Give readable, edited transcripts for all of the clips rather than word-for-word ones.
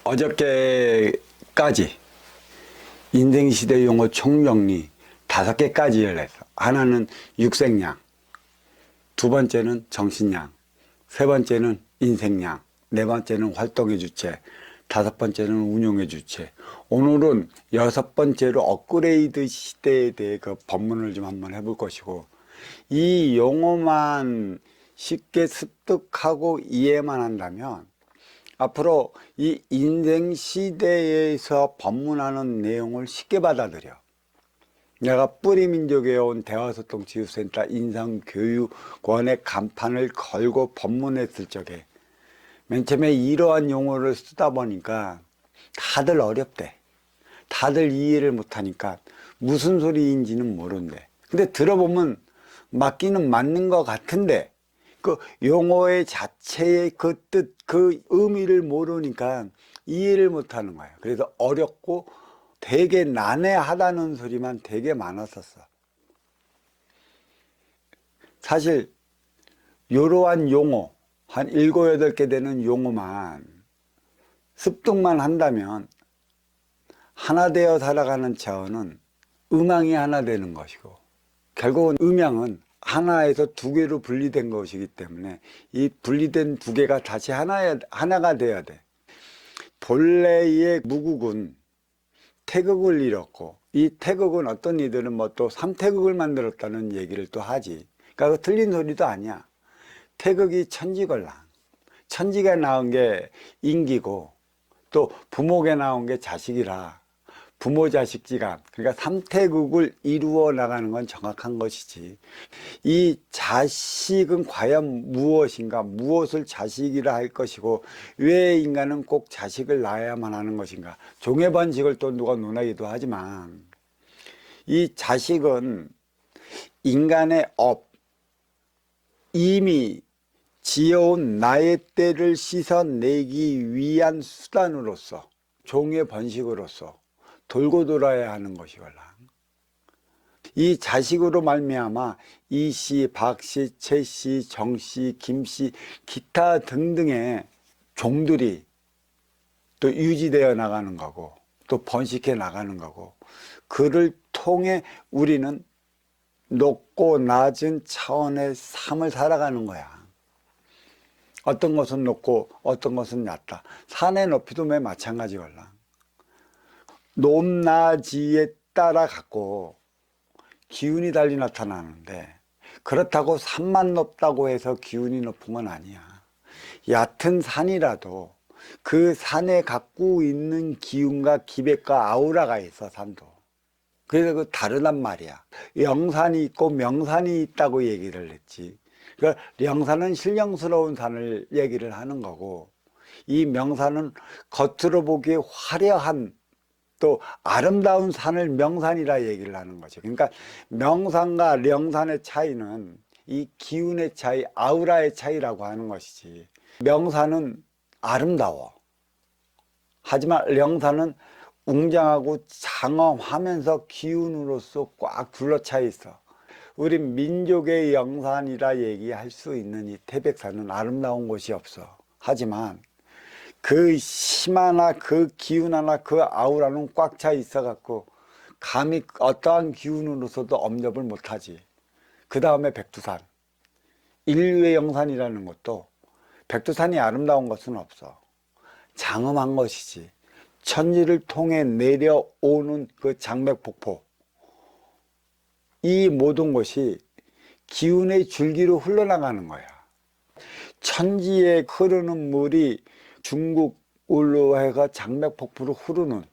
어저께까지 인생시대 용어 총정리 5개까지를 했어. 하나는 육생양, 두 번째는 정신양, 세 번째는 인생양, 네 번째는 활동의 주체, 다섯 번째는 운용의 주체. 오늘은 여섯 번째로 업그레이드 시대에 대해 그 법문을 좀 한번 해볼 것이고, 이 용어만 쉽게 습득하고 이해만 한다면 앞으로 이 인생 시대에서 법문하는 내용을 쉽게 받아들여. 내가 뿌리민족에 온 대화소통치유센터 인성교육원의 간판을 걸고 법문했을 적에 맨 처음에 이러한 용어를 쓰다 보니까 다들 어렵대. 다들 이해를 못하니까 무슨 소리인지는 모른대. 근데 들어보면 맞기는 맞는 것 같은데 그 용어의 자체의 그 뜻, 그 의미를 모르니까 이해를 못하는 거예요. 그래서 어렵고 되게 난해하다는 소리만 되게 많았었어. 사실 이러한 용어 한 7, 8개 되는 용어만 습득만 한다면 하나 되어 살아가는 차원은 음양이 하나 되는 것이고, 결국은 음양은 하나에서 2개로 분리된 것이기 때문에 이 분리된 2개가 다시 하나가 돼야 돼. 본래의 무국은 태극을 잃었고, 이 태극은 어떤 이들은 뭐 또 3태극을 만들었다는 얘기를 또 하지. 그러니까 그 틀린 소리도 아니야. 태극이 천지걸랑, 천지가 나온 게 인기고 또 부모가 나온 게 자식이라 부모 자식지간, 그러니까 3태극을 이루어 나가는 건 정확한 것이지. 이 자식은 과연 무엇인가, 무엇을 자식이라 할 것이고 왜 인간은 꼭 자식을 낳아야만 하는 것인가. 종의 번식을 또 누가 논하기도 하지만 이 자식은 인간의 이미 지어온 나의 때를 씻어내기 위한 수단으로서, 종의 번식으로서 돌고 돌아야 하는 것이걸라. 이 자식으로 말미암아 이씨, 박씨, 최씨, 정씨, 김씨, 기타 등등의 종들이 또 유지되어 나가는 거고 또 번식해 나가는 거고, 그를 통해 우리는 높고 낮은 차원의 삶을 살아가는 거야. 어떤 것은 높고 어떤 것은 낮다. 산의 높이도 매 마찬가지걸라. 높낮이에 따라 갖고 기운이 달리 나타나는데, 그렇다고 산만 높다고 해서 기운이 높은 건 아니야. 얕은 산이라도 그 산에 갖고 있는 기운과 기백과 아우라가 있어, 산도. 그래서 그 다르단 말이야. 영산이 있고 명산이 있다고 얘기를 했지. 그러니까 영산은 신령스러운 산을 얘기를 하는 거고, 이 명산은 겉으로 보기에 화려한 또 아름다운 산을 명산이라 얘기를 하는 거죠. 그러니까 명산과 령산의 차이는 이 기운의 차이, 아우라의 차이라고 하는 것이지. 명산은 아름다워. 하지만 령산은 웅장하고 장엄하면서 기운으로서 꽉 둘러차 있어. 우리 민족의 영산이라 얘기할 수 있는 이 태백산은 아름다운 곳이 없어. 하지만 그 심하나 그 기운하나 그 아우라는 꽉 차 있어 갖고 감히 어떠한 기운으로서도 엄접을 못하지. 그 다음에 백두산, 인류의 영산이라는 것도 백두산이 아름다운 것은 없어. 장엄한 것이지. 천지를 통해 내려오는 그 장맥폭포, 이 모든 것이 기운의 줄기로 흘러나가는 거야. 천지에 흐르는 물이 중국으로 해가 장맥폭포로 흐르는,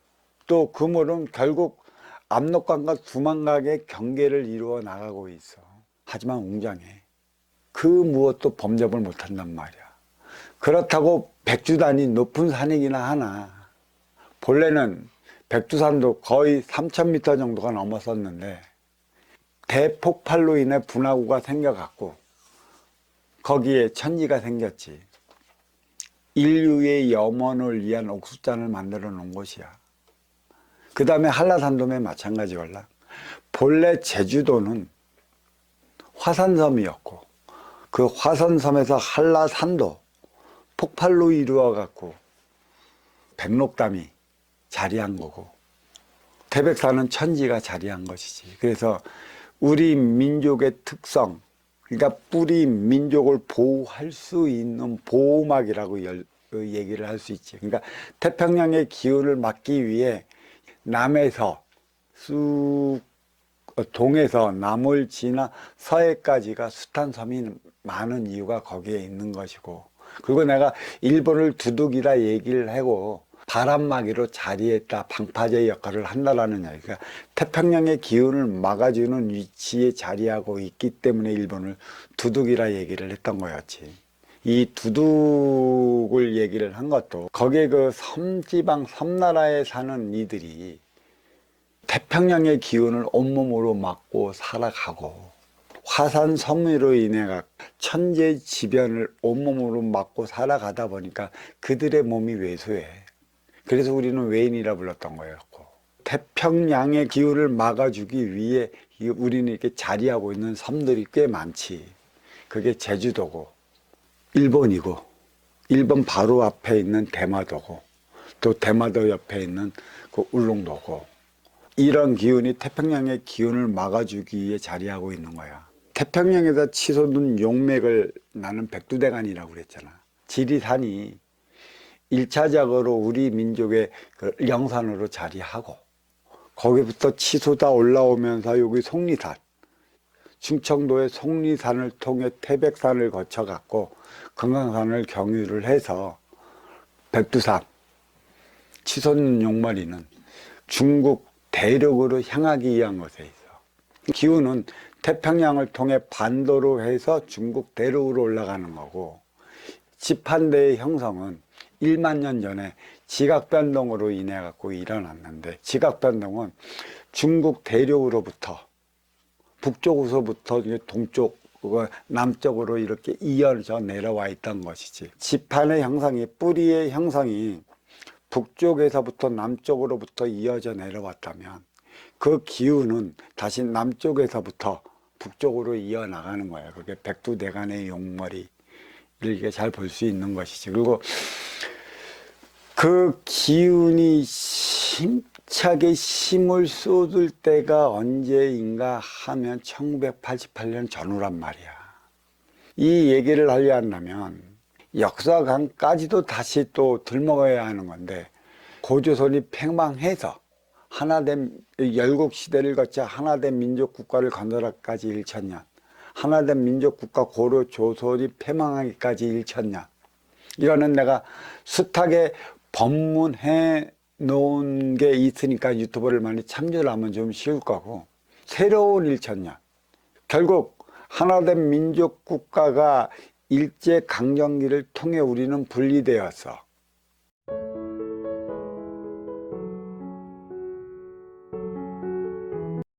또 그 물은 결국 압록강과 두만강의 경계를 이루어 나가고 있어. 하지만 웅장해. 그 무엇도 범접을 못한단 말이야. 그렇다고 백두산이 높은 산이기나 하나, 본래는 백두산도 거의 3,000m 정도가 넘었었는데 대폭발로 인해 분화구가 생겨갖고 거기에 천지가 생겼지. 인류의 염원을 위한 옥수잔을 만들어 놓은 곳이야. 그 다음에 한라산도 마찬가지걸라. 본래 제주도는 화산섬이었고 그 화산섬에서 한라산도 폭발로 이루어 갖고 백록담이 자리한 거고 태백산은 천지가 자리한 것이지. 그래서 우리 민족의 특성, 그러니까 뿌리 민족을 보호할 수 있는 보호막이라고 얘기를 할 수 있지. 그러니까 태평양의 기운을 막기 위해 남에서 쑥 동에서 남을 지나 서해까지가 숱한 섬이 많은 이유가 거기에 있는 것이고, 그리고 내가 일본을 두둑이라 얘기를 하고 바람막이로 자리했다, 방파제 역할을 한다라는 얘기가 태평양의 기운을 막아주는 위치에 자리하고 있기 때문에 일본을 두둑이라 얘기를 했던 거였지. 이 두둑을 얘기를 한 것도 거기에 그 섬지방 섬나라에 사는 이들이 태평양의 기운을 온몸으로 막고 살아가고 화산 섬유로 인해 천재지변을 온몸으로 막고 살아가다 보니까 그들의 몸이 왜소해. 그래서 우리는 외인이라 불렀던 거였고, 태평양의 기운을 막아주기 위해 우리는 이렇게 자리하고 있는 섬들이 꽤 많지. 그게 제주도고 일본이고, 일본 바로 앞에 있는 대마도고, 또 대마도 옆에 있는 그 울릉도고, 이런 기운이 태평양의 기운을 막아주기 위해 자리하고 있는 거야. 태평양에다 치솟는 용맥을 나는 백두대간이라고 그랬잖아. 지리산이 1차적으로 우리 민족의 그 영산으로 자리하고, 거기부터 치솟아 올라오면서 여기 속리산, 충청도의 속리산을 통해 태백산을 거쳐갔고 금강산을 경유를 해서 백두산, 치솟는 용머리는 중국 대륙으로 향하기 위한 것에 있어. 기운은 태평양을 통해 반도로 해서 중국 대륙으로 올라가는 거고, 지판대의 형성은 1만 년 전에 지각변동으로 인해 갖고 일어났는데, 지각변동은 중국 대륙으로부터 북쪽으로부터 동쪽 남쪽으로 이렇게 이어져 내려와 있던 것이지. 지판의 형성이, 뿌리의 형성이 북쪽에서부터 남쪽으로부터 이어져 내려왔다면 그 기운은 다시 남쪽에서부터 북쪽으로 이어나가는 거예요. 그게 백두대간의 용머리, 이렇게 잘 볼 수 있는 것이지. 그리고 그 기운이 힘차게 힘을 쏟을 때가 언제인가 하면 1988년 전후란 말이야. 이 얘기를 하려 한다면 역사관까지도 다시 또 들먹어야 하는 건데, 고조선이 팽망해서 하나된 열국시대를 거쳐 하나된 민족국가를 건설하기까지 1,000년, 하나된 민족국가 고려 조선이 팽망하기까지 1,000년, 이거는 내가 숱하게 법문해 놓은 게 있으니까 유튜브를 많이 참조를 하면 좀 쉬울 거고, 새로운 1,000년, 결국 하나된 민족국가가 일제강점기를 통해 우리는 분리되었어.